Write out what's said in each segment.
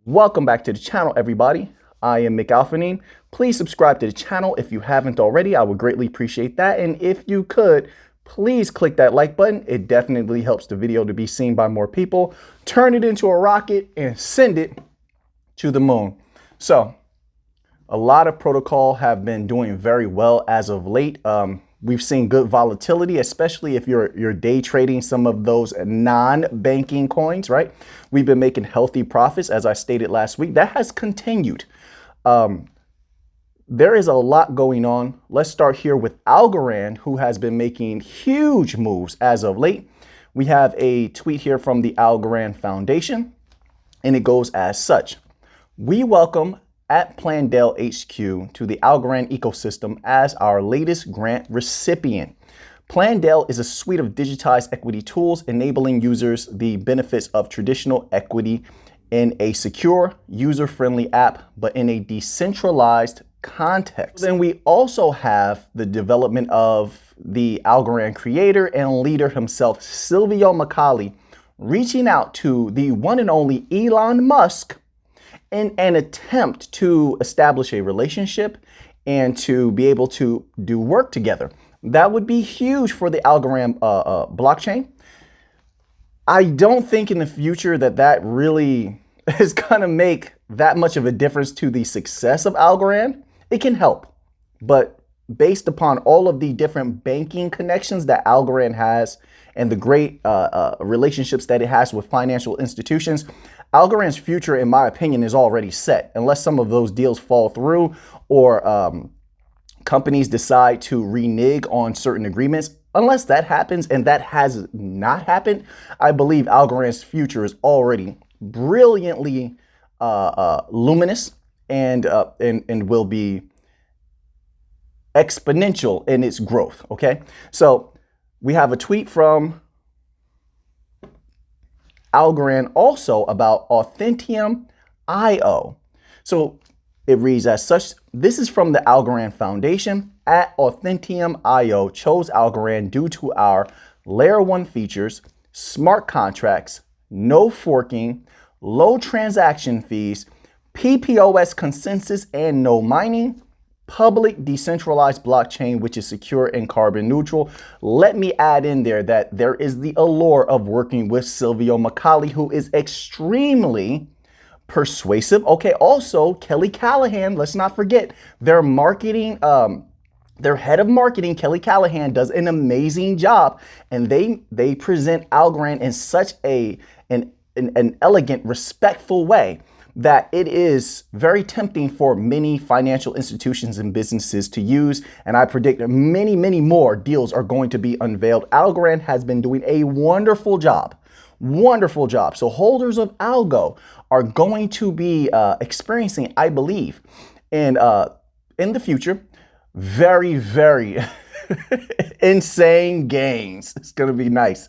Welcome back to the channel, everybody. I am McAlphanine. Please subscribe to the channel if you haven't already. I would greatly appreciate that. And if you could, please click that like button. It definitely helps the video to be seen by more people. Turn it into a rocket and send it to the moon. So a lot of protocol have been doing very well as of late. We've seen good volatility, especially if you're day trading some of those non-banking coins, right? We've been making healthy profits, as I stated last week. That has continued. There is a lot going on. Let's start here with Algorand, who has been making huge moves as of late. We have a tweet here from the Algorand Foundation, and it goes as such. We welcome at Plandale HQ to the Algorand ecosystem as our latest grant recipient. Plandale is a suite of digitized equity tools enabling users the benefits of traditional equity in a secure, user-friendly app, but in a decentralized context. Then we also have the development of the Algorand creator and leader himself, Silvio Macali, reaching out to the one and only Elon Musk in an attempt to establish a relationship and to be able to do work together. That would be huge for the Algorand blockchain. I don't think in the future that really is going to make that much of a difference to the success of Algorand. It can help, but based upon all of the different banking connections that Algorand has and the great relationships that it has with financial institutions, Algorand's future, in my opinion, is already set, unless some of those deals fall through or companies decide to renege on certain agreements. Unless that happens, and that has not happened, I believe Algorand's future is already brilliantly luminous and will be exponential in its growth. Okay, so we have a tweet from Algorand also about Authentium.io. So it reads as such. This is from the Algorand Foundation. At Authentium.io chose Algorand due to our layer 1 features, smart contracts, no forking, low transaction fees, PPOS consensus and no mining, public decentralized blockchain, which is secure and carbon neutral. Let me add in there that there is the allure of working with Silvio Macali, who is extremely persuasive. Okay, also Kelly Callahan, let's not forget their marketing, their head of marketing, Kelly Callahan, does an amazing job, and they present Algorand in such an elegant, respectful way that it is very tempting for many financial institutions and businesses to use. And I predict many, many more deals are going to be unveiled. Algorand has been doing a wonderful job. Wonderful job. So holders of Algo are going to be experiencing, I believe, in the future, very, very insane gains. It's going to be nice.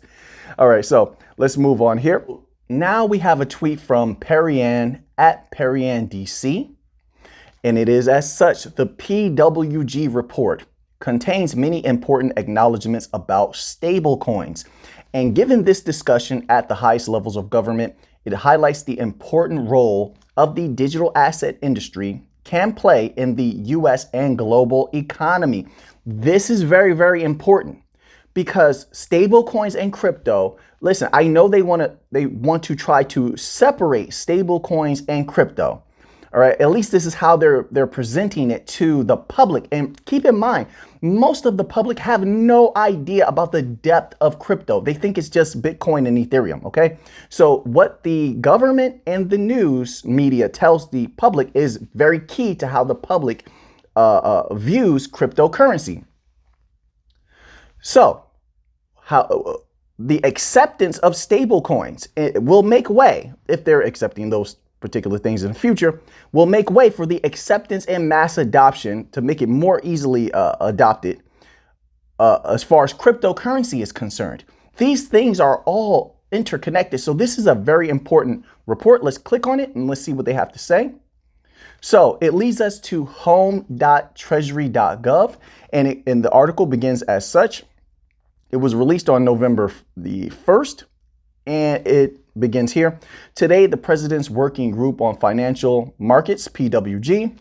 All right, so let's move on here. Now we have a tweet from Perian at PerianDC, and it is as such. The PWG report contains many important acknowledgments about stablecoins. And given this discussion at the highest levels of government, it highlights the important role of the digital asset industry can play in the US and global economy. This is very, very important because stablecoins and crypto, listen, I know they want to try to separate stablecoins and crypto. All right, at least this is how they're presenting it to the public. And keep in mind, most of the public have no idea about the depth of crypto. They think it's just Bitcoin and Ethereum, okay? So what the government and the news media tells the public is very key to how the public views cryptocurrency. So how the acceptance of stablecoins will make way, if they're accepting those particular things in the future, will make way for the acceptance and mass adoption to make it more easily adopted as far as cryptocurrency is concerned. These things are all interconnected. So this is a very important report. Let's click on it and let's see what they have to say. So it leads us to home.treasury.gov, and the article begins as such. It was released on November the 1st, and it begins here. Today, the President's Working Group on Financial Markets, PWG,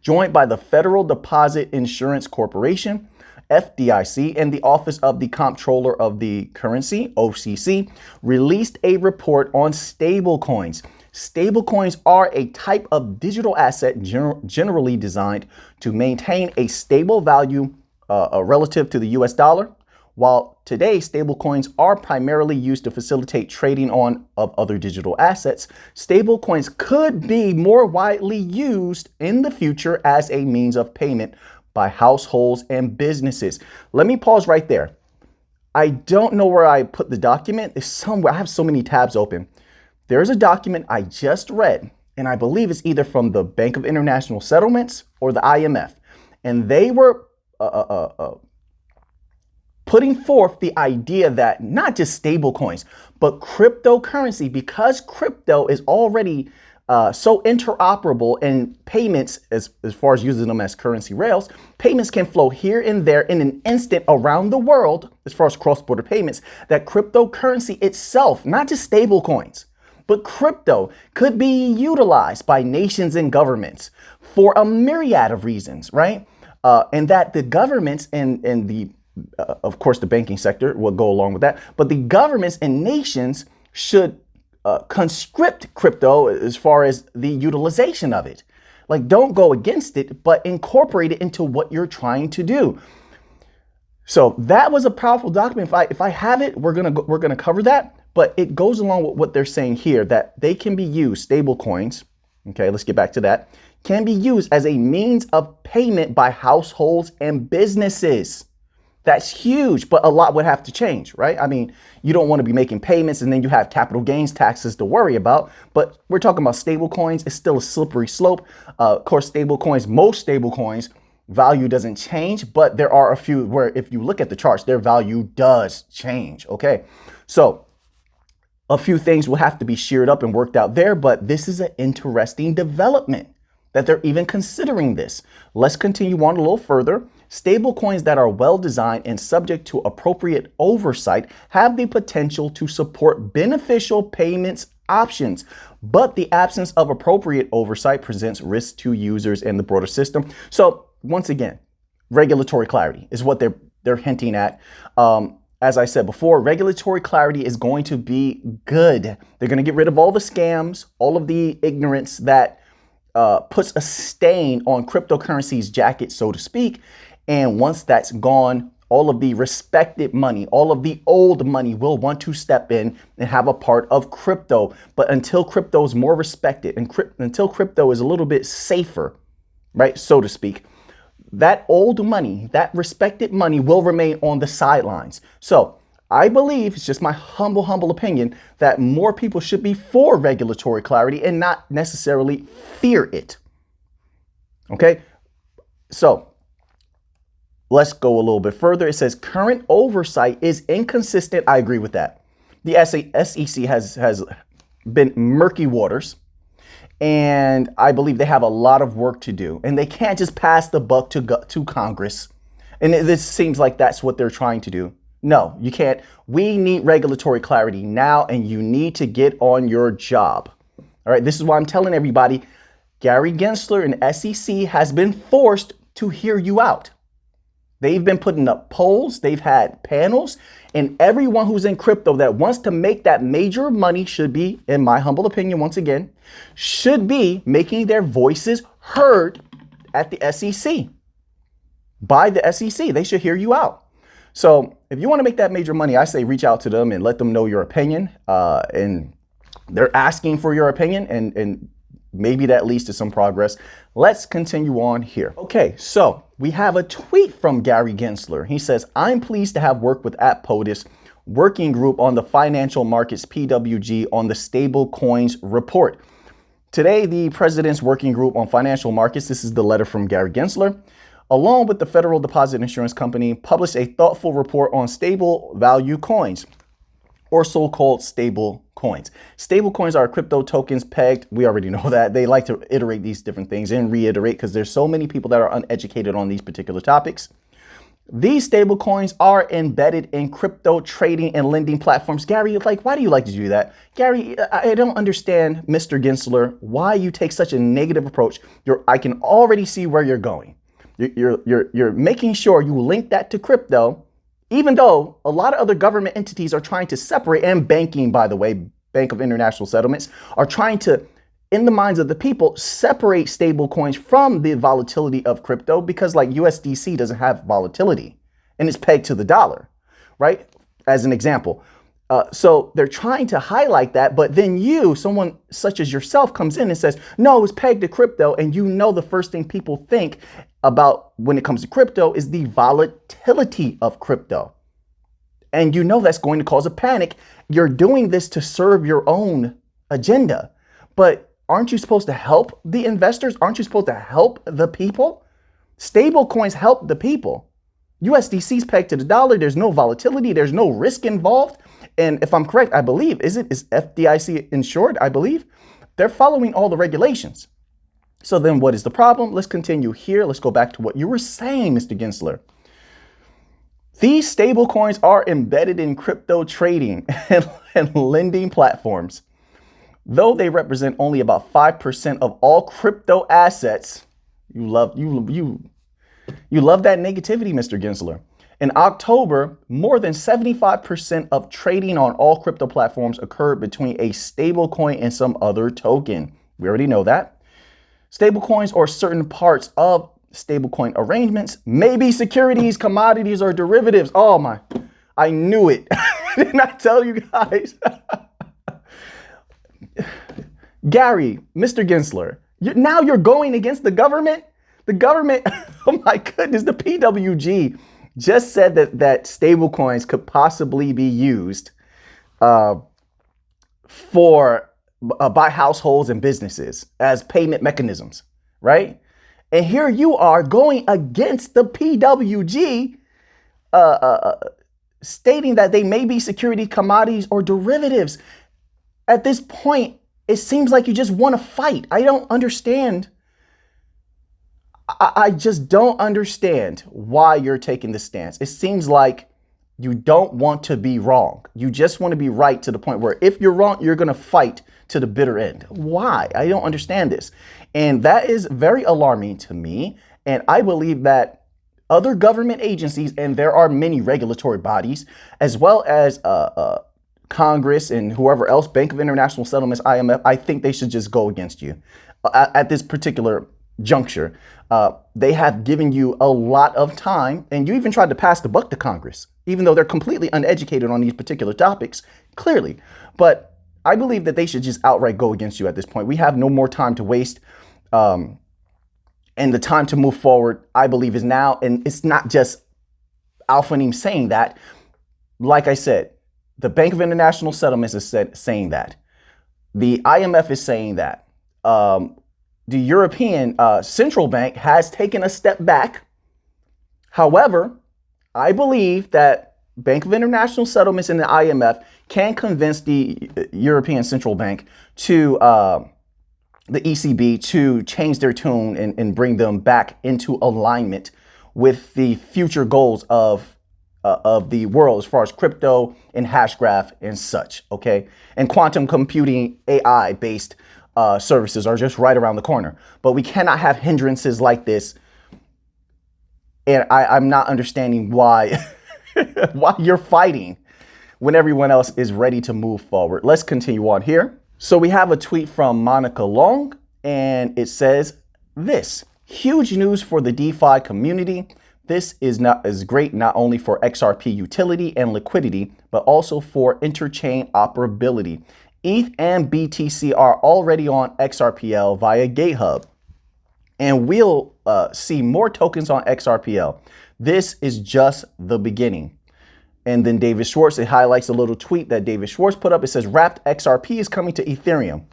joined by the Federal Deposit Insurance Corporation, FDIC, and the Office of the Comptroller of the Currency, OCC, released a report on stablecoins. Stablecoins are a type of digital asset generally designed to maintain a stable value relative to the US dollar. While today stablecoins are primarily used to facilitate trading of other digital assets, stablecoins could be more widely used in the future as a means of payment by households and businesses. Let me pause right there. I don't know where I put the document. It's somewhere. I have so many tabs open. There's a document I just read, and I believe it's either from the Bank of International Settlements or the IMF. And they were putting forth the idea that not just stable coins, but cryptocurrency, because crypto is already so interoperable in payments as far as using them as currency rails, payments can flow here and there in an instant around the world as far as cross-border payments, that cryptocurrency itself, not just stable coins, but crypto could be utilized by nations and governments for a myriad of reasons, right? And that the governments and the, of course, the banking sector will go along with that, but the governments and nations should conscript crypto as far as the utilization of it. Like, don't go against it, but incorporate it into what you're trying to do. So that was a powerful document. If I have it, we're gonna cover that. But it goes along with what they're saying here, that they can be used, stable coins, okay, let's get back to that, can be used as a means of payment by households and businesses. That's huge, but a lot would have to change, right? I mean, you don't want to be making payments and then you have capital gains taxes to worry about, but we're talking about stable coins. It's still a slippery slope. Of course, stable coins, most stable coins, value doesn't change, but there are a few where if you look at the charts, their value does change, okay? So a few things will have to be sheared up and worked out there, but this is an interesting development that they're even considering this. Let's continue on a little further. Stable coins that are well designed and subject to appropriate oversight have the potential to support beneficial payments options, but the absence of appropriate oversight presents risks to users and the broader system. So once again, regulatory clarity is what they're hinting at. As I said before, regulatory clarity is going to be good. They're going to get rid of all the scams, all of the ignorance that puts a stain on cryptocurrency's jacket, so to speak. And once that's gone, all of the respected money, all of the old money will want to step in and have a part of crypto. But until crypto is more respected and until crypto is a little bit safer, right, so to speak, that old money, that respected money will remain on the sidelines. So I believe, it's just my humble opinion, that more people should be for regulatory clarity and not necessarily fear it. Okay, so let's go a little bit further. It says current oversight is inconsistent. I agree with that. The SEC has been murky waters, and I believe they have a lot of work to do, and they can't just pass the buck to Congress. And this seems like that's what they're trying to do. No, you can't. We need regulatory clarity now, and you need to get on your job. All right, this is why I'm telling everybody, Gary Gensler and SEC has been forced to hear you out. They've been putting up polls, they've had panels, and everyone who's in crypto that wants to make that major money should be, in my humble opinion, once again, should be making their voices heard at the SEC. By the SEC, they should hear you out. So if you want to make that major money, I say reach out to them and let them know your opinion. And they're asking for your opinion, and maybe that leads to some progress. Let's continue on here. Okay, so we have a tweet from Gary Gensler. He says, I'm pleased to have worked with POTUS working group on the financial markets PWG on the stable coins report. Today, the President's Working Group on Financial Markets, this is the letter from Gary Gensler, along with the Federal Deposit Insurance Company, published a thoughtful report on stable value coins, or so-called stable coins. Stable coins are crypto tokens pegged. We already know that. They like to iterate these different things and reiterate because there's so many people that are uneducated on these particular topics. These stablecoins are embedded in crypto trading and lending platforms. Gary, like, why do you like to do that? Gary, I don't understand, Mr. Gensler, why you take such a negative approach. I can already see where you're going. You're making sure you link that to crypto, even though a lot of other government entities are trying to separate, and banking, by the way, Bank of International Settlements, are trying to, in the minds of the people, separate stable coins from the volatility of crypto, because like USDC doesn't have volatility and it's pegged to the dollar, right? As an example. So they're trying to highlight that, but then someone such as yourself comes in and says, no, it's pegged to crypto. And the first thing people think about when it comes to crypto is the volatility of crypto. And that's going to cause a panic. You're doing this to serve your own agenda. But aren't you supposed to help the investors? Aren't you supposed to help the people? Stable coins help the people. USDC is pegged to the dollar. There's no volatility. There's no risk involved. And if I'm correct, I believe, is FDIC insured? I believe they're following all the regulations. So then what is the problem? Let's continue here. Let's go back to what you were saying, Mr. Gensler. These stable coins are embedded in crypto trading and lending platforms. Though they represent only about 5% of all crypto assets, you love that negativity, Mr. Gensler. In October, more than 75% of trading on all crypto platforms occurred between a stablecoin and some other token. We already know that. Stablecoins or certain parts of stablecoin arrangements may be securities, commodities, or derivatives. Oh my, I knew it. Didn't I tell you guys? Gary, Mr. Gensler, now you're going against the government? The government, oh my goodness, the PWG just said that stable coins could possibly be used by households and businesses as payment mechanisms, right? And here you are going against the PWG, stating that they may be security, commodities, or derivatives. At this point, it seems like you just want to fight. I don't understand. I just don't understand why you're taking this stance. It seems like you don't want to be wrong. You just want to be right, to the point where if you're wrong, you're going to fight to the bitter end. Why? I don't understand this. And that is very alarming to me. And I believe that other government agencies, and there are many regulatory bodies, as well as Congress and whoever else, Bank of International Settlements, IMF, I think they should just go against you at this particular juncture. They have given you a lot of time, and you even tried to pass the buck to Congress, even though they're completely uneducated on these particular topics, clearly. But I believe that they should just outright go against you at this point. We have no more time to waste. And the time to move forward, I believe, is now. And it's not just Alphanim saying that. Like I said, the Bank of International Settlements is saying that. The IMF is saying that. The European Central Bank has taken a step back. However, I believe that Bank of International Settlements and the IMF can convince the European Central Bank to the ECB to change their tune and bring them back into alignment with the future goals of the world, as far as crypto and hash graph and such. Okay, and quantum computing, AI based services are just right around the corner. But we cannot have hindrances like this. And I'm not understanding why why you're fighting when everyone else is ready to move forward. Let's continue on here. So we have a tweet from Monica Long, and it says this: huge news for the DeFi community. This is great not only for XRP utility and liquidity, but also for interchain operability. ETH and BTC are already on XRPL via GateHub, and we'll see more tokens on XRPL. This is just the beginning. And then David Schwartz, it highlights a little tweet that David Schwartz put up. It says, wrapped XRP is coming to Ethereum.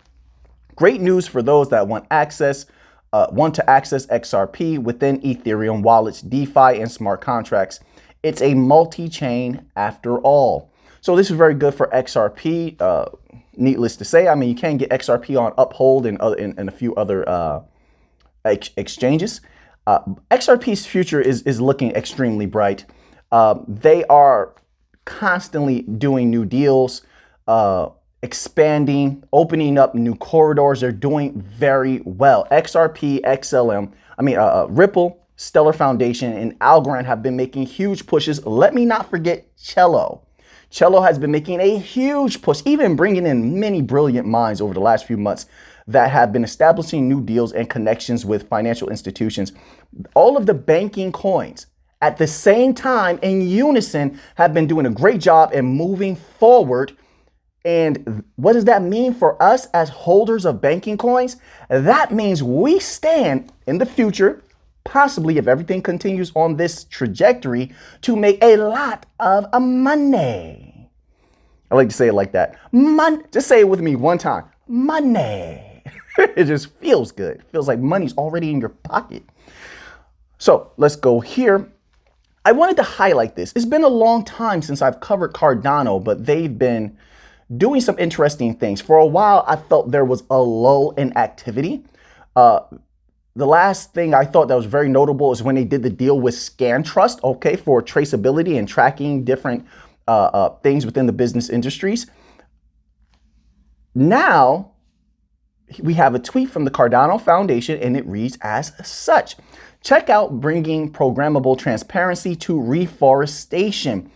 Great news for those that want to access XRP within Ethereum wallets, DeFi, and smart contracts. It's a multi-chain after all. So this is very good for XRP. Needless to say, I mean, you can get XRP on Uphold and a few other exchanges. XRP's future is looking extremely bright. They are constantly doing new deals, expanding, opening up new corridors. They're doing very well. XRP, XLM, Ripple, Stellar Foundation, and Algorand have been making huge pushes. Let me not forget Cello. Cello has been making a huge push, even bringing in many brilliant minds over the last few months that have been establishing new deals and connections with financial institutions. All of the banking coins at the same time in unison have been doing a great job and moving forward. And what does that mean for us as holders of banking coins? That means we stand in the future, possibly if everything continues on this trajectory, to make a lot of money. I like to say it like that. Just say it with me one time. Money. It just feels good. It feels like money's already in your pocket. So let's go here. I wanted to highlight this. It's been a long time since I've covered Cardano, but they've been doing some interesting things. For a while, I felt there was a lull in activity. The last thing I thought that was very notable is when they did the deal with ScanTrust, okay, for traceability and tracking different things within the business industries. Now, we have a tweet from the Cardano Foundation, and it reads as such. Check out bringing programmable transparency to reforestation,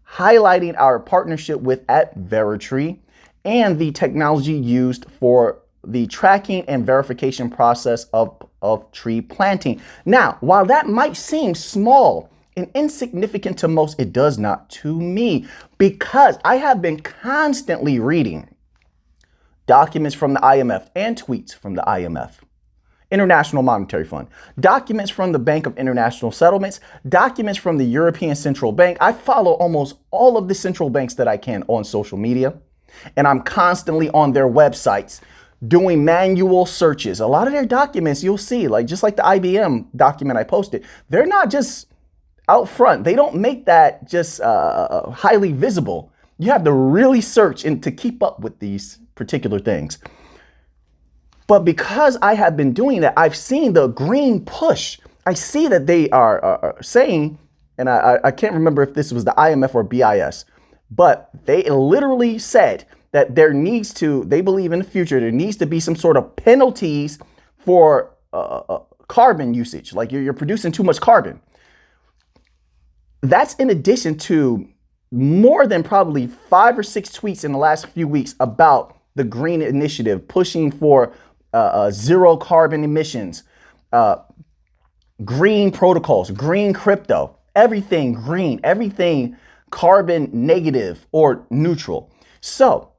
highlighting our partnership with @Veritree and the technology used for the tracking and verification process of tree planting. Now, while that might seem small and insignificant to most, it does not to me, because I have been constantly reading documents from the IMF and tweets from the IMF, International Monetary Fund, documents from the Bank of International Settlements, documents from the European Central Bank. I follow almost all of the central banks that I can on social media, and I'm constantly on their websites doing manual searches. A lot of their documents you'll see, like just like the IBM document I posted, they're not just out front. They don't make that just highly visible. You have to really search and to keep up with these particular things. But because I have been doing that, I've seen the green push. I see that they are saying, and I can't remember if this was the IMF or BIS, but they literally said that they believe in the future, there needs to be some sort of penalties for carbon usage. Like you're producing too much carbon. That's in addition to more than probably 5 or 6 tweets in the last few weeks about the green initiative, pushing for zero carbon emissions, green protocols, green crypto, everything green, everything carbon negative or neutral. So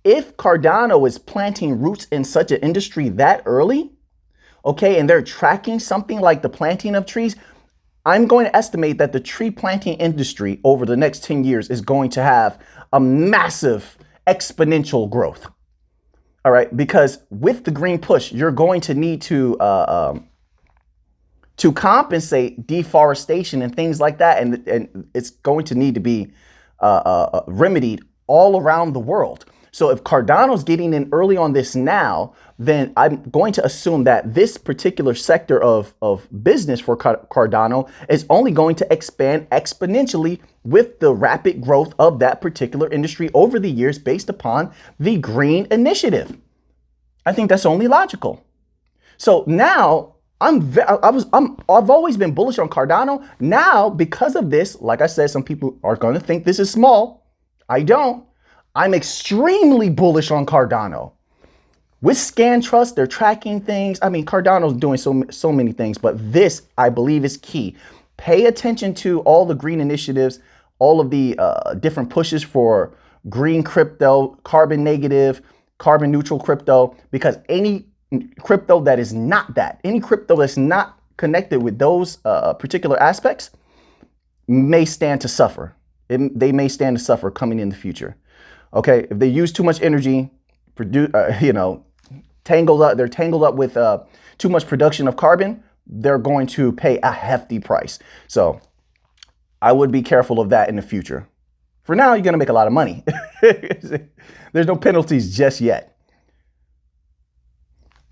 if Cardano is planting roots in such an industry that early, okay, and they're tracking something like the planting of trees, I'm going to estimate that the tree planting industry over the next 10 years is going to have a massive exponential growth. All right, because with the green push, you're going to need to compensate deforestation and things like that, and it's going to need to be remedied all around the world. So if Cardano's getting in early on this now, then I'm going to assume that this particular sector of business for Cardano is only going to expand exponentially with the rapid growth of that particular industry over the years based upon the green initiative. I think that's only logical. So now I've always been bullish on Cardano. Now, because of this, like I said, some people are going to think this is small. I don't. I'm extremely bullish on Cardano. With ScanTrust, they're tracking things. I mean, Cardano's doing so many things, but this, I believe, is key. Pay attention to all the green initiatives, all of the different pushes for green crypto, carbon negative, carbon neutral crypto, because any crypto that is not that, any crypto that's not connected with those particular aspects may stand to suffer. They may stand to suffer coming in the future. Okay, if they use too much energy, they're tangled up with too much production of carbon, they're going to pay a hefty price. So I would be careful of that in the future. For now, you're going to make a lot of money. There's no penalties just yet.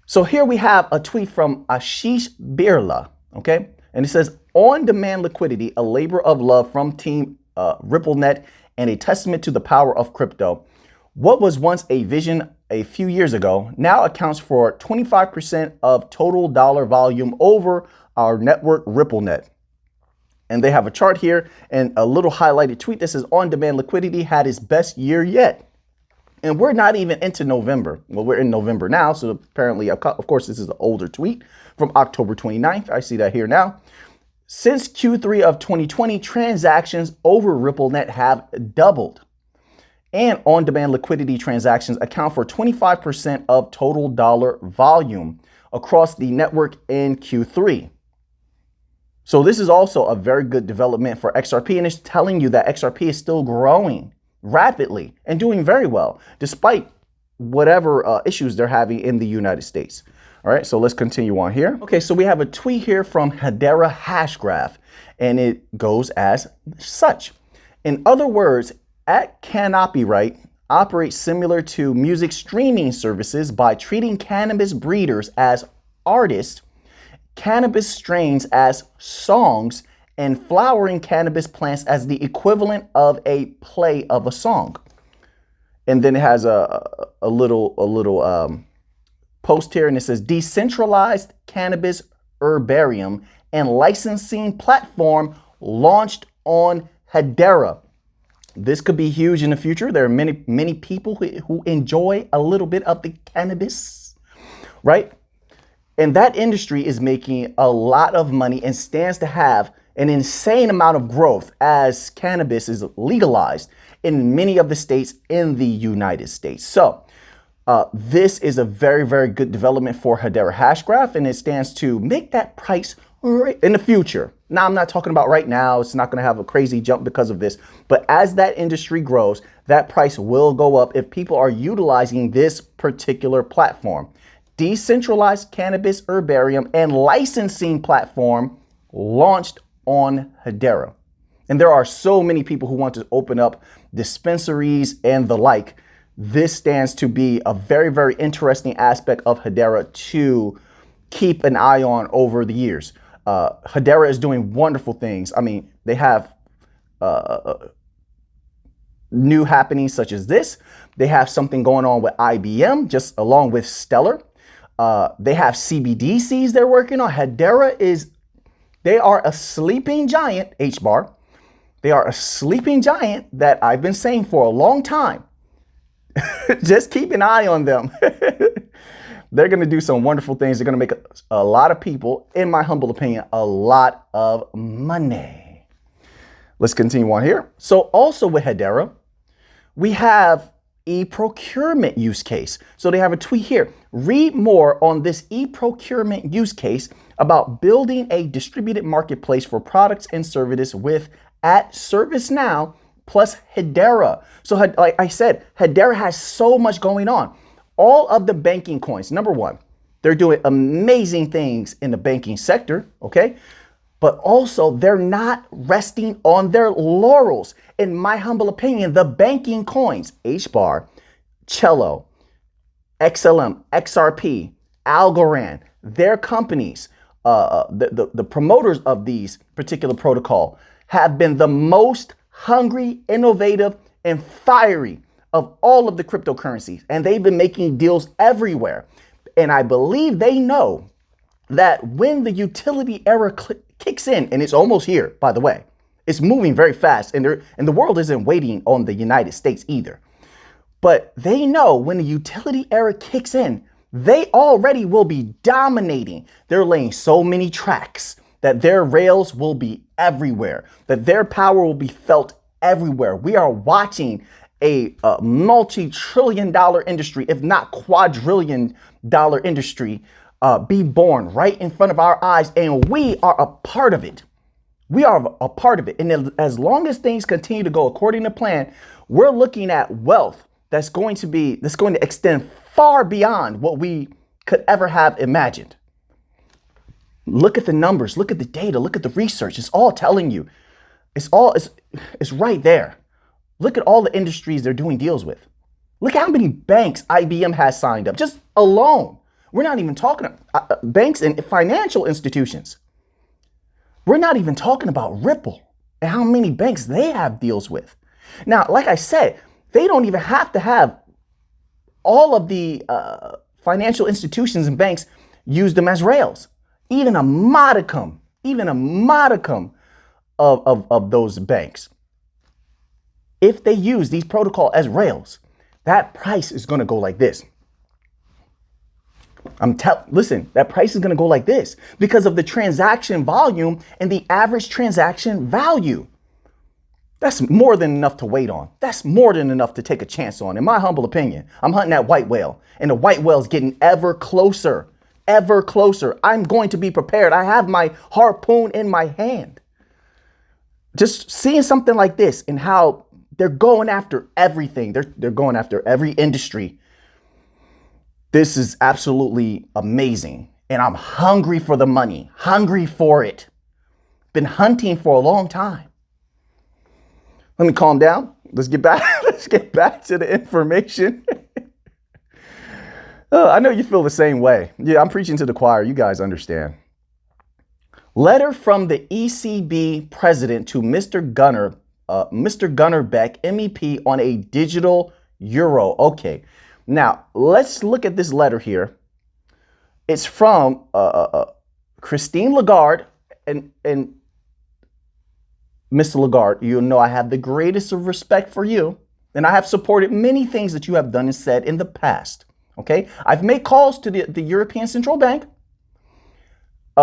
So here we have a tweet from Ashish Birla. Okay. And it says on-demand liquidity, a labor of love from Team RippleNet and a testament to the power of crypto. What was once a vision a few years ago now accounts for 25% of total dollar volume over our network RippleNet. And they have a chart here and a little highlighted tweet that says on-demand liquidity had its best year yet. And we're not even into November. Well, we're in November now. So apparently, of course, this is an older tweet from October 29th. I see that here now. Since Q3 of 2020, transactions over RippleNet have doubled. And on-demand liquidity transactions account for 25% of total dollar volume across the network in Q3. So this is also a very good development for XRP, and it's telling you that XRP is still growing rapidly and doing very well, despite whatever issues they're having in the United States. All right, so let's continue on here. Okay, so we have a tweet here from Hedera Hashgraph, and it goes as such. In other words, at Cannopywrite operates similar to music streaming services by treating cannabis breeders as artists, cannabis strains as songs, and flowering cannabis plants as the equivalent of a play of a song. And then it has a little post here, and it says decentralized cannabis herbarium and licensing platform launched on Hedera. This could be huge in the future. There are many people who enjoy a little bit of the cannabis, right? And that industry is making a lot of money and stands to have an insane amount of growth as cannabis is legalized in many of the states in the United States. So this is a very, very good development for Hedera Hashgraph, and it stands to make that price in the future. Now, I'm not talking about right now. It's not going to have a crazy jump because of this. But as that industry grows, that price will go up if people are utilizing this particular platform. Decentralized cannabis herbarium and licensing platform launched on Hedera. And there are so many people who want to open up dispensaries and the like. This stands to be a very, very interesting aspect of Hedera to keep an eye on over the years. Hedera is doing wonderful things. I mean, they have new happenings such as this. They have something going on with IBM, just along with Stellar. They have CBDCs they're working on. Hedera they are a sleeping giant, Hbar. They are a sleeping giant that I've been saying for a long time. Just keep an eye on them. They're going to do some wonderful things. They're going to make a lot of people, in my humble opinion, a lot of money. Let's continue on here. So also with Hedera, we have e-procurement use case. So they have a tweet here. Read more on this e-procurement use case about building a distributed marketplace for products and services with at ServiceNow plus Hedera. So like I said, Hedera has so much going on. All of the banking coins, number one, they're doing amazing things in the banking sector, okay? But also they're not resting on their laurels. In my humble opinion, the banking coins, Hbar, Cello, XLM, XRP, Algorand, their companies, the promoters of these particular protocol have been the most hungry, innovative, and fiery of all of the cryptocurrencies. And they've been making deals everywhere. And I believe they know that when the utility era kicks in, and it's almost here, by the way, it's moving very fast, and the world isn't waiting on the United States either. But they know when the utility era kicks in, they already will be dominating. They're laying so many tracks that their rails will be everywhere, that their power will be felt everywhere. We are watching a multi-trillion-dollar industry, if not quadrillion-dollar industry, be born right in front of our eyes, and we are a part of it. We are a part of it. And as long as things continue to go according to plan, we're looking at wealth that's going to extend far beyond what we could ever have imagined. Look at the numbers, look at the data, look at the research. It's all telling you. It's right there. Look at all the industries they're doing deals with. Look at how many banks IBM has signed up, just alone. We're not even talking banks and financial institutions. We're not even talking about Ripple and how many banks they have deals with. Now, like I said, they don't even have to have all of the financial institutions and banks use them as rails. Even a modicum of those banks, if they use these protocol as rails, that price is going to go like this. Listen, that price is going to go like this because of the transaction volume and the average transaction value. That's more than enough to wait on. That's more than enough to take a chance on. In my humble opinion, I'm hunting that white whale, and the white whale is getting ever closer, ever closer. I'm going to be prepared. I have my harpoon in my hand. Just seeing something like this and how they're going after everything. They're going after every industry. This is absolutely amazing. And I'm hungry for the money, hungry for it. Been hunting for a long time. Let me calm down. Let's get back. Let's get back to the information. I know you feel the same way. Yeah, I'm preaching to the choir. You guys understand. Letter from the ECB president to Mr. Gunnar Beck, MEP, on a digital euro. Okay, now let's look at this letter here. It's from Christine Lagarde, and Mr. Lagarde, you know I have the greatest of respect for you, and I have supported many things that you have done and said in the past. Okay, I've made calls to the European Central Bank.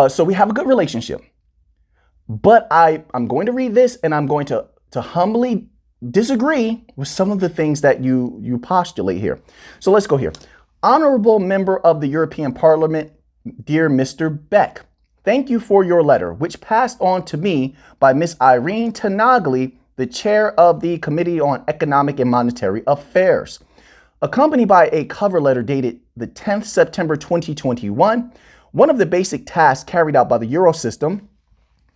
So we have a good relationship, but I'm going to read this and I'm going to humbly disagree with some of the things that you postulate here. So let's go here. Honorable member of the European Parliament, dear Mr. Beck, thank you for your letter, which passed on to me by Miss Irene Tanagli, the chair of the Committee on Economic and Monetary Affairs. Accompanied by a cover letter dated the 10th September 2021, one of the basic tasks carried out by the Euro system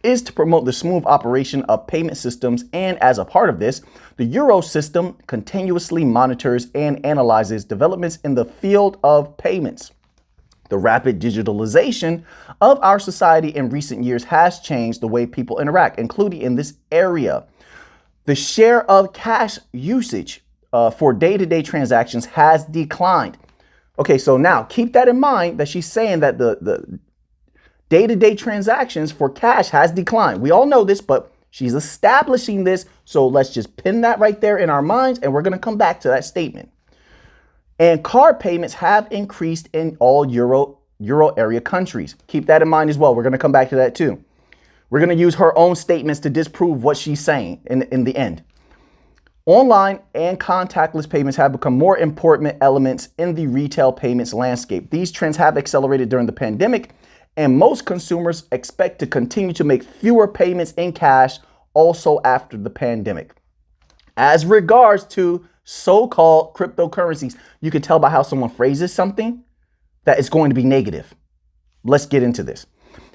is to promote the smooth operation of payment systems, and as a part of this, the Euro system continuously monitors and analyzes developments in the field of payments. The rapid digitalization of our society in recent years has changed the way people interact, including in this area. The share of cash usage for day-to-day transactions has declined. Okay, so now keep that in mind, that she's saying that the day-to-day transactions for cash has declined. We all know this, but she's establishing this. So let's just pin that right there in our minds, and we're going to come back to that statement. And card payments have increased in all Euro area countries. Keep that in mind as well. We're going to come back to that too. We're going to use her own statements to disprove what she's saying in the end. Online and contactless payments have become more important elements in the retail payments landscape. These trends have accelerated during the pandemic, and most consumers expect to continue to make fewer payments in cash also after the pandemic. As regards to so-called cryptocurrencies, you can tell by how someone phrases something that it's going to be negative. Let's get into this.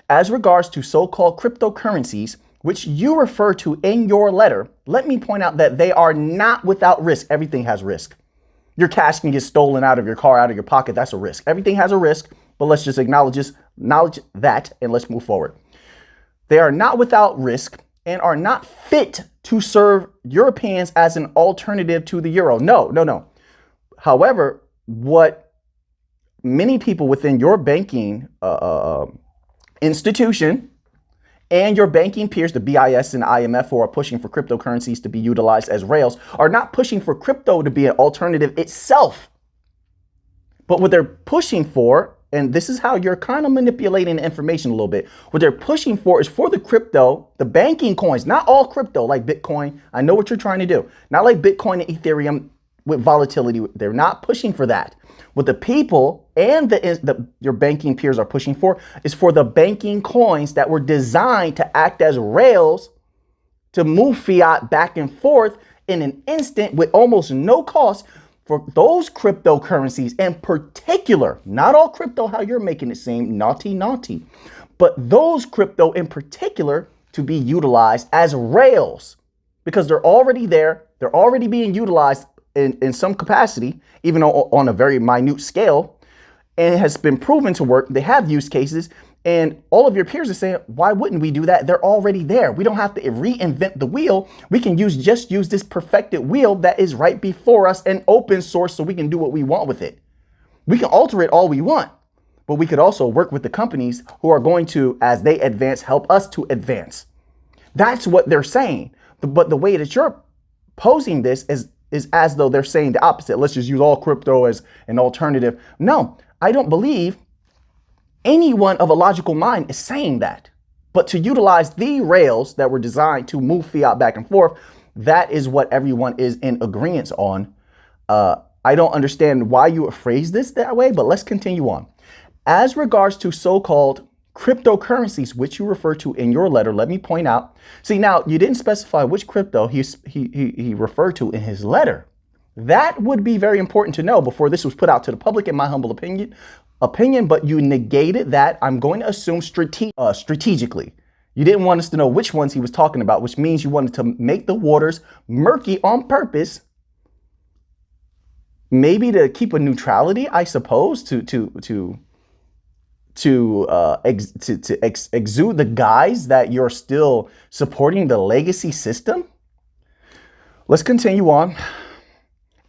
As regards to so-called cryptocurrencies, which you refer to in your letter, let me point out that they are not without risk. Everything has risk. Your cash can get stolen out of your car, out of your pocket. That's a risk. Everything has a risk, but let's just acknowledge that and let's move forward. They are not without risk and are not fit to serve Europeans as an alternative to the euro. No. However, what many people within your banking institution and your banking peers, the BIS and IMF, who are pushing for cryptocurrencies to be utilized as rails, are not pushing for crypto to be an alternative itself. But what they're pushing for, and this is how you're kind of manipulating the information a little bit, what they're pushing for is for the crypto, the banking coins, not all crypto like Bitcoin. I know what you're trying to do. Not like Bitcoin and Ethereum with volatility. They're not pushing for that. What the people and your banking peers are pushing for is for the banking coins that were designed to act as rails to move fiat back and forth in an instant with almost no cost for those cryptocurrencies in particular. Not all crypto, how you're making it seem, naughty, but those crypto in particular to be utilized as rails because they're already there. They're already being utilized in some capacity, even on a very minute scale. and it has been proven to work. They have use cases, and all of your peers are saying, why wouldn't we do that? They're already there. We don't have to reinvent the wheel. We can just use this perfected wheel that is right before us and open source, so we can do what we want with it. We can alter it all we want, but we could also work with the companies who are going to, as they advance, help us to advance. That's what they're saying. But the way that you're posing this is as though they're saying the opposite. Let's just use all crypto as an alternative. No, I don't believe anyone of a logical mind is saying that. But to utilize the rails that were designed to move fiat back and forth, that is what everyone is in agreement on. I don't understand why you would phrase this that way, but let's continue on. As regards to so-called cryptocurrencies, which you refer to in your letter, let me point out. See, now you didn't specify which crypto he referred to in his letter. That would be very important to know before this was put out to the public, in my humble opinion, but you negated that. I'm going to assume strategically. You didn't want us to know which ones he was talking about, which means you wanted to make the waters murky on purpose. Maybe to keep a neutrality, I suppose, to exude the guise that you're still supporting the legacy system. Let's continue on.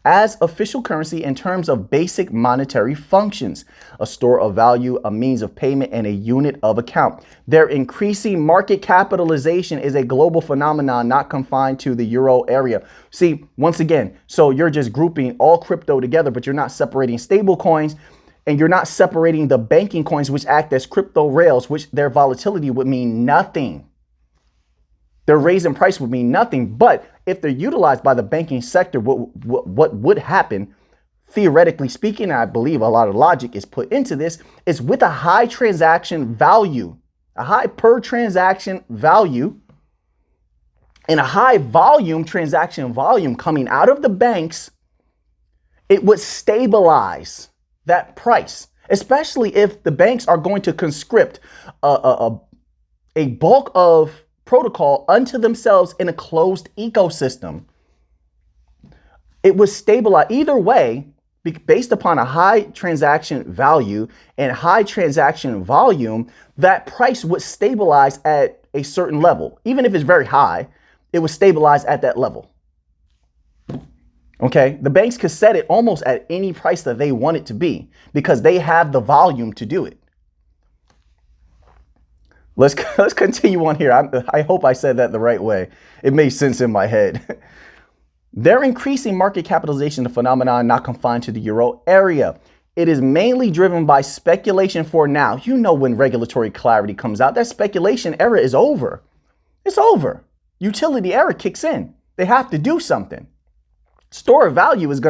As official currency in terms of basic monetary functions, a store of value, a means of payment, and a unit of account. Their increasing market capitalization is a global phenomenon not confined to the euro area. See, once again, so you're just grouping all crypto together, but you're not separating stable coins, and you're not separating the banking coins, which act as crypto rails, which their volatility would mean nothing. Their raise in price would mean nothing. But if they're utilized by the banking sector, what would happen, theoretically speaking, I believe a lot of logic is put into this, is with a high transaction value, a high per transaction value, and a high volume transaction volume coming out of the banks, it would stabilize that price, especially if the banks are going to conscript a bulk of protocol unto themselves in a closed ecosystem. It would stabilize either way based upon a high transaction value and high transaction volume. That price would stabilize at a certain level. Even if it's very high, it would stabilize at that level. Okay, the banks could set it almost at any price that they want it to be because they have the volume to do it. Let's continue on here. I hope I said that the right way. It made sense in my head. Their increasing market capitalization, a phenomenon not confined to the euro area. It is mainly driven by speculation for now. You know, when regulatory clarity comes out, that speculation era is over. It's over. Utility era kicks in. They have to do something. Store of value is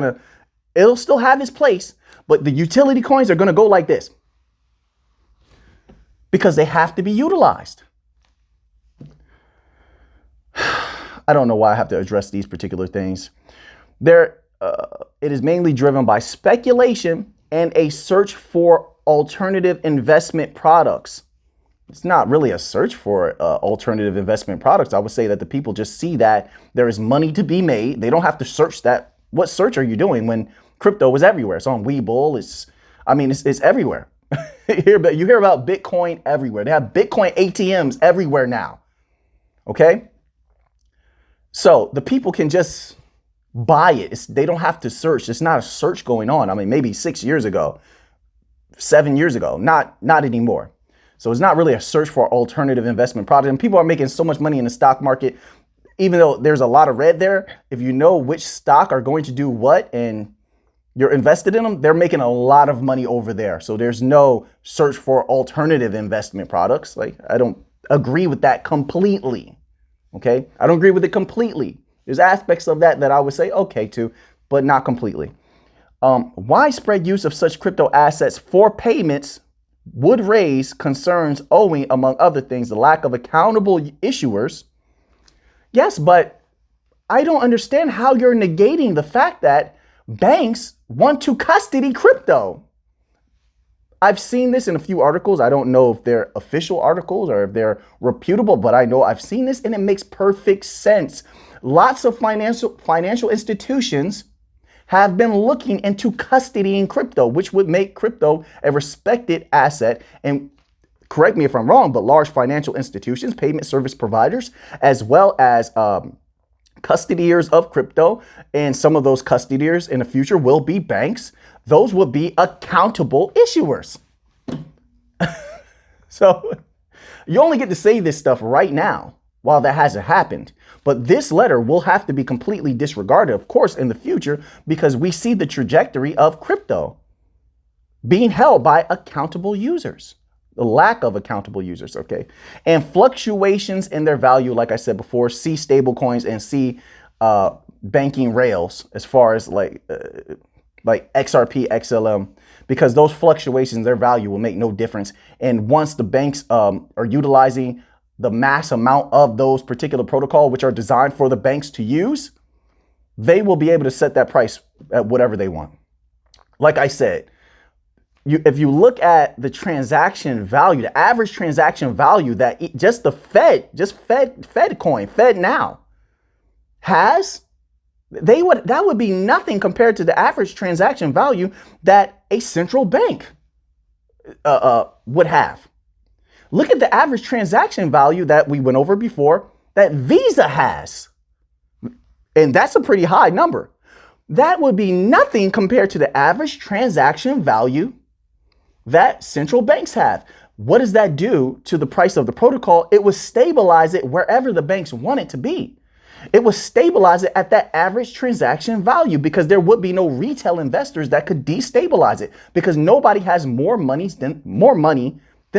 it'll still have its place, but the utility coins are going to go like this because they have to be utilized. I don't know why I have to address these particular things. It is mainly driven by speculation and a search for alternative investment products. It's not really a search for alternative investment products. I would say that the people just see that there is money to be made. They don't have to search that. What search are you doing when crypto is everywhere? It's on Webull. It's everywhere. You hear about Bitcoin everywhere. They have Bitcoin ATMs everywhere now. Okay. So the people can just buy it. They don't have to search. It's not a search going on. I mean, maybe 6 years ago, 7 years ago, not anymore. So it's not really a search for alternative investment products. And people are making so much money in the stock market, even though there's a lot of red there. If you know which stock are going to do what and you're invested in them, they're making a lot of money over there. So there's no search for alternative investment products. Like, I don't agree with that completely. Okay, I don't agree with it completely. There's aspects of that I would say okay to, but not completely. Widespread use of such crypto assets for payments would raise concerns owing, among other things, the lack of accountable issuers. Yes, but I don't understand how you're negating the fact that banks want to custody crypto. I've seen this in a few articles. I don't know if they're official articles or if they're reputable, but I know I've seen this and it makes perfect sense. Lots of financial institutions have been looking into custodying crypto, which would make crypto a respected asset. And correct me if I'm wrong, but large financial institutions, payment service providers, as well as custodians of crypto, and some of those custodians in the future will be banks. Those would be accountable issuers. So you only get to say this stuff right now while that hasn't happened. But this letter will have to be completely disregarded, of course, in the future, because we see the trajectory of crypto being held by accountable users, the lack of accountable users, okay? And fluctuations in their value, like I said before, see stablecoins and see banking rails as far as like XRP, XLM, because those fluctuations, their value will make no difference. And once the banks are utilizing the mass amount of those particular protocol, which are designed for the banks to use, they will be able to set that price at whatever they want. Like I said, if you look at the transaction value, the average transaction value that just the Fed coin, Fed now has, that would be nothing compared to the average transaction value that a central bank would have. Look at the average transaction value that we went over before that Visa has. And that's a pretty high number. That would be nothing compared to the average transaction value that central banks have. What does that do to the price of the protocol? It will stabilize it wherever the banks want it to be. It will stabilize it at that average transaction value, because there would be no retail investors that could destabilize it, because nobody has more money than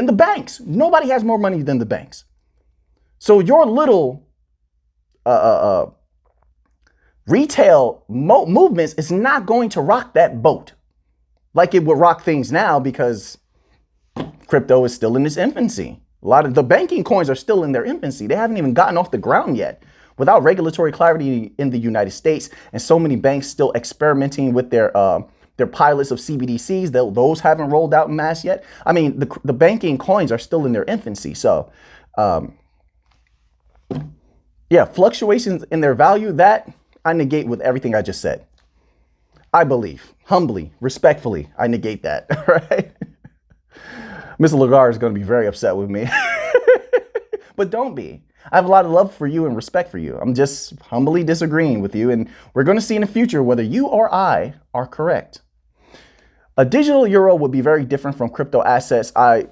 the banks. Nobody has more money than the banks. So your little retail movements is not going to rock that boat like it would rock things now, because crypto is still in its infancy. A lot of the banking coins are still in their infancy. They haven't even gotten off the ground yet. Without regulatory clarity in the United States, and so many banks still experimenting with their pilots of CBDCs, those haven't rolled out en masse yet. I mean, the banking coins are still in their infancy. So, yeah, fluctuations in their value, that I negate with everything I just said. I believe, humbly, respectfully, I negate that, right? Mr. Lagarde is going to be very upset with me, but don't be. I have a lot of love for you and respect for you. I'm just humbly disagreeing with you, and we're going to see in the future whether you or I are correct. A digital euro would be very different from crypto assets. I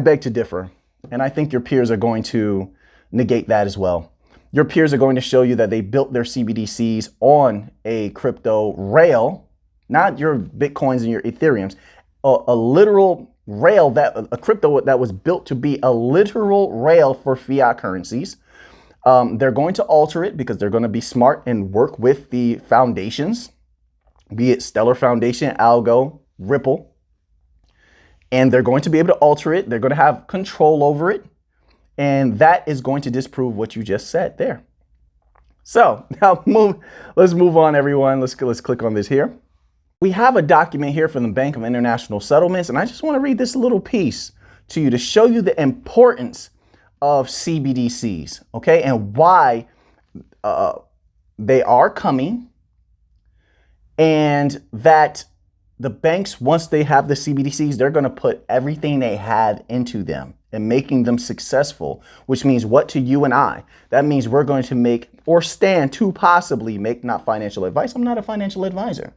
beg to differ, and I think your peers are going to negate that as well. Your peers are going to show you that they built their CBDCs on a crypto rail, not your Bitcoins and your Ethereums, a literal rail, a crypto that was built to be a literal rail for fiat currencies. They're going to alter it because they're going to be smart and work with the foundations, be it Stellar Foundation, Algo, Ripple, and they're going to be able to alter it. They're going to have control over it, and that is going to disprove what you just said there. So now let's move on, everyone. Let's click on this here. We have a document here from the Bank of International Settlements, and I just want to read this little piece to you to show you the importance of CBDCs, okay, and why they are coming, and that the banks, once they have the CBDCs, they're going to put everything they have into them and making them successful, which means what to you and I? That means we're going to make, or stand to possibly make, not financial advice, I'm not a financial advisor,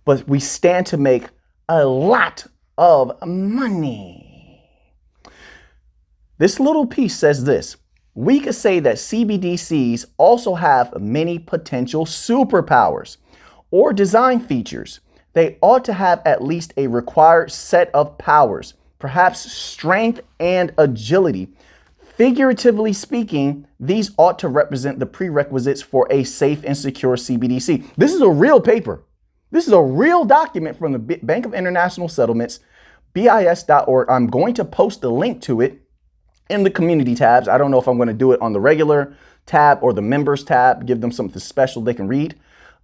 but we stand to make a lot of money. This little piece says this: we could say that CBDCs also have many potential superpowers or design features. They ought to have at least a required set of powers, perhaps strength and agility. Figuratively speaking, these ought to represent the prerequisites for a safe and secure CBDC. This is a real paper. This is a real document from the Bank of International Settlements, BIS.org. I'm going to post a link to it in the community tabs. I don't know if I'm going to do it on the regular tab or the members tab, give them something special they can read.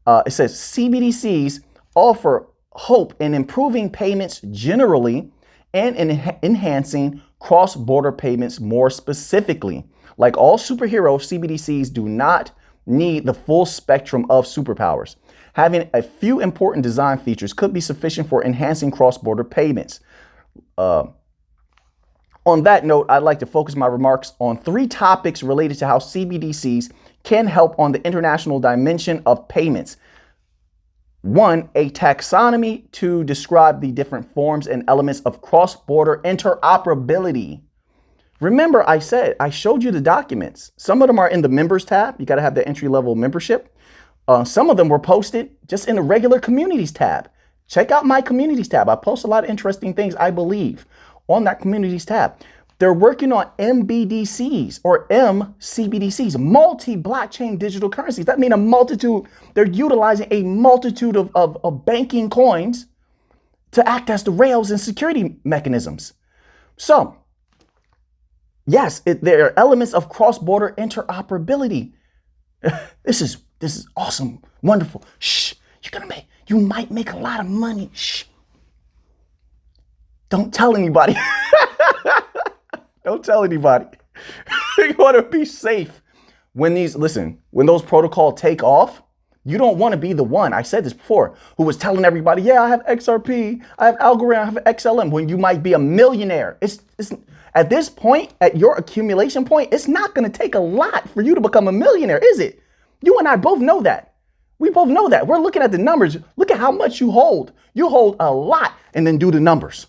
It says CBDCs offer hope in improving payments generally and in enhancing cross-border payments more specifically. Like all superheroes, CBDCs do not need the full spectrum of superpowers. Having a few important design features could be sufficient for enhancing cross-border payments. On that note, I'd like to focus my remarks on 3 topics related to how CBDCs can help on the international dimension of payments. 1, a taxonomy to describe the different forms and elements of cross-border interoperability. Remember, I showed you the documents. Some of them are in the members tab. You got to have the entry-level membership. Some of them were posted just in the regular communities tab. Check out my communities tab. I post a lot of interesting things, I believe, on that communities tab. They're working on MBDCs or MCBDCs, multi-blockchain digital currencies. That means a multitude. They're utilizing a multitude of banking coins to act as the rails and security mechanisms. So, yes, there are elements of cross-border interoperability. This is awesome, wonderful. Shh, you might make a lot of money. Shh. Don't tell anybody. Don't tell anybody. You want to be safe. When those protocols take off, you don't want to be the one, I said this before, who was telling everybody, yeah, I have XRP, I have Algorand, I have XLM, when you might be a millionaire. It's at this point, at your accumulation point, it's not going to take a lot for you to become a millionaire, is it? You and I both know that. We both know that. We're looking at the numbers. Look at how much you hold. You hold a lot, and then do the numbers.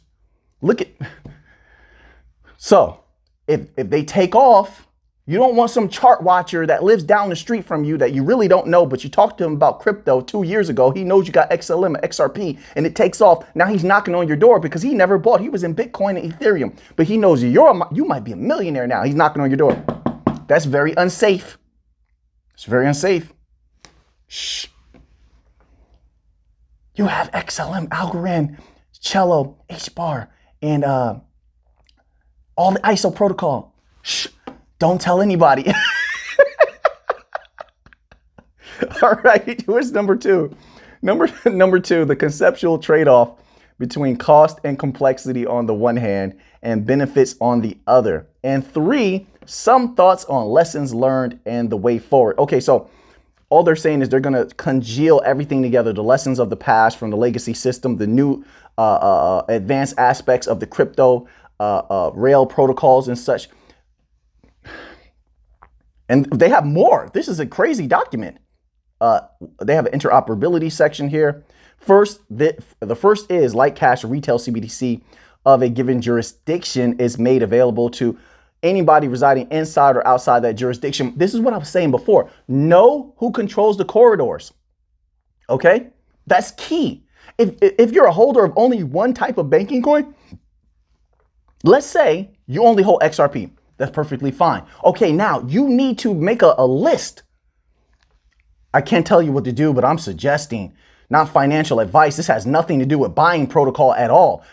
So if they take off, you don't want some chart watcher that lives down the street from you that you really don't know, but you talked to him about crypto 2 years ago. He knows you got XLM, XRP, and it takes off. Now he's knocking on your door because he never bought. He was in Bitcoin and Ethereum, but he knows you might be a millionaire now. He's knocking on your door. That's very unsafe. It's very unsafe. Shh. You have XLM, Algorand, Cello, Hbar, and all the ISO protocol. Shh, don't tell anybody. All right, here's number 2. Number 2, the conceptual trade-off between cost and complexity on the one hand and benefits on the other. And 3, some thoughts on lessons learned and the way forward. Okay, so all they're saying is they're going to congeal everything together, the lessons of the past from the legacy system, the new advanced aspects of the crypto rail protocols and such. And they have more. This is a crazy document. They have an interoperability section here. First, the first is like cash, retail CBDC of a given jurisdiction is made available to anybody residing inside or outside that jurisdiction. This is what I was saying before. Know who controls the corridors. Okay, that's key. If you're a holder of only one type of banking coin, let's say you only hold XRP. That's perfectly fine. Okay, now you need to make a list. I can't tell you what to do, but I'm suggesting, not financial advice. This has nothing to do with buying protocol at all.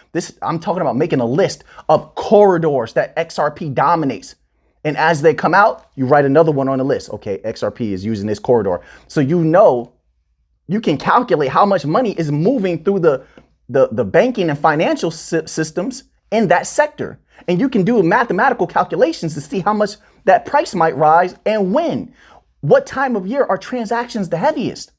I'm talking about making a list of corridors that XRP dominates. And as they come out, you write another one on the list. Okay, XRP is using this corridor. So you know, you can calculate how much money is moving through the banking and financial systems in that sector. And you can do mathematical calculations to see how much that price might rise and when. What time of year are transactions the heaviest?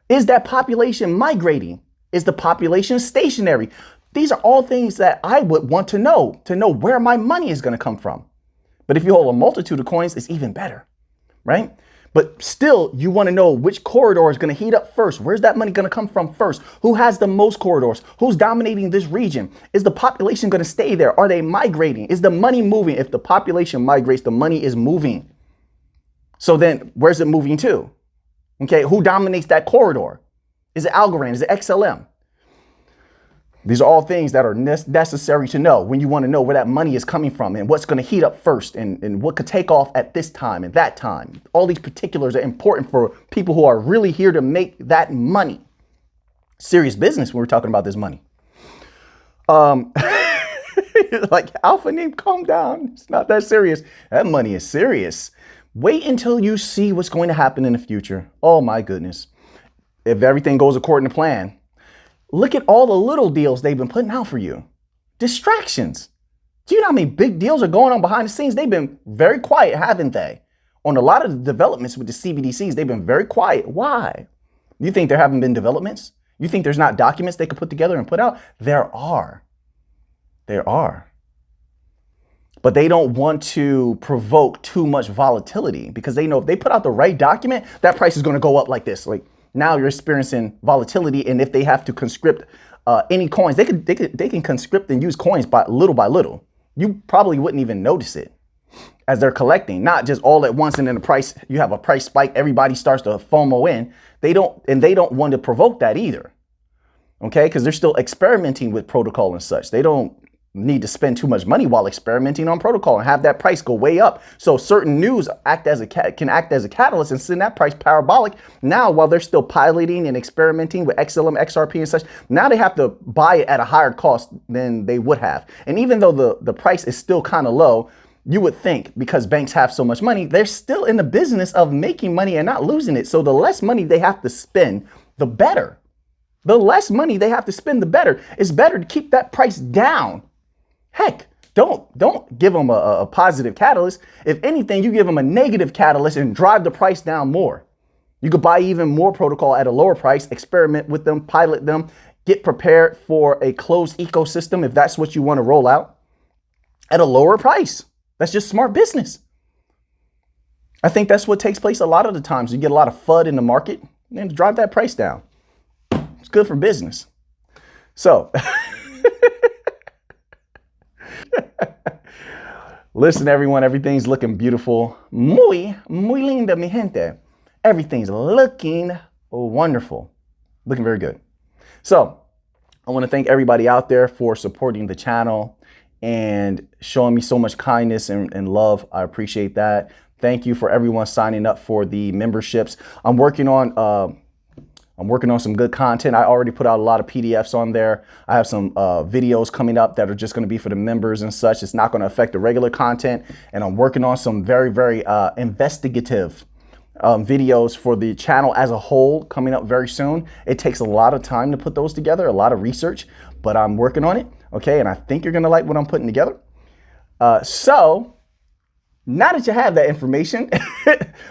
Is that population migrating? Is the population stationary? These are all things that I would want to know where my money is going to come from. But if you hold a multitude of coins, it's even better, right? But still, you want to know which corridor is going to heat up first. Where's that money going to come from first? Who has the most corridors? Who's dominating this region? Is the population going to stay there? Are they migrating? Is the money moving? If the population migrates, the money is moving. So then where's it moving to? Okay, who dominates that corridor? Is it Algorand? Is it XLM? These are all things that are necessary to know when you want to know where that money is coming from and what's going to heat up first and what could take off at this time and that time. All these particulars are important for people who are really here to make that money. Serious business when we're talking about this money. Like Alpha Name, calm down. It's not that serious. That money is serious. Wait until you see what's going to happen in the future. Oh my goodness. If everything goes according to plan, look at all the little deals they've been putting out for you. Distractions. Do you know how many big deals are going on behind the scenes? They've been very quiet, haven't they? On a lot of the developments with the CBDCs, they've been very quiet. Why? You think there haven't been developments? You think there's not documents they could put together and put out? There are. There are. But they don't want to provoke too much volatility because they know if they put out the right document, that price is going to go up like this. Like now you're experiencing volatility. And if they have to conscript any coins, they can conscript and use coins by little. You probably wouldn't even notice it as they're collecting, not just all at once. And then the price, you have a price spike. Everybody starts to FOMO in. They don't want to provoke that either. Okay. Because they're still experimenting with protocol and such. They don't need to spend too much money while experimenting on protocol and have that price go way up. So certain news can act as a catalyst and send that price parabolic. Now, while they're still piloting and experimenting with XLM, XRP and such, now they have to buy it at a higher cost than they would have. And even though the price is still kind of low, you would think because banks have so much money, they're still in the business of making money and not losing it. So the less money they have to spend, the better. The less money they have to spend, the better. It's better to keep that price down. Heck, don't give them a positive catalyst. If anything, you give them a negative catalyst and drive the price down more. You could buy even more protocol at a lower price, experiment with them, pilot them, get prepared for a closed ecosystem if that's what you want to roll out at a lower price. That's just smart business. I think that's what takes place a lot of the times. You get a lot of FUD in the market and drive that price down. It's good for business. So listen, everyone, everything's looking beautiful. Muy linda, mi gente. Everything's looking wonderful. Looking very good. So I want to thank everybody out there for supporting the channel and showing me so much kindness and love. I appreciate that. Thank you for everyone signing up for the memberships. I'm working on some good content. I already put out a lot of PDFs on there. I have some videos coming up that are just going to be for the members and such. It's not going to affect the regular content. And I'm working on some very, very investigative videos for the channel as a whole coming up very soon. It takes a lot of time to put those together, a lot of research, but I'm working on it. Okay. And I think you're going to like what I'm putting together. So now that you have that information,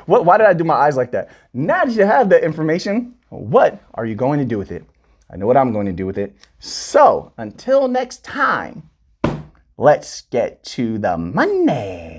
why did I do my eyes like that? Now that you have that information, what are you going to do with it? I know what I'm going to do with it. So until next time, let's get to the money.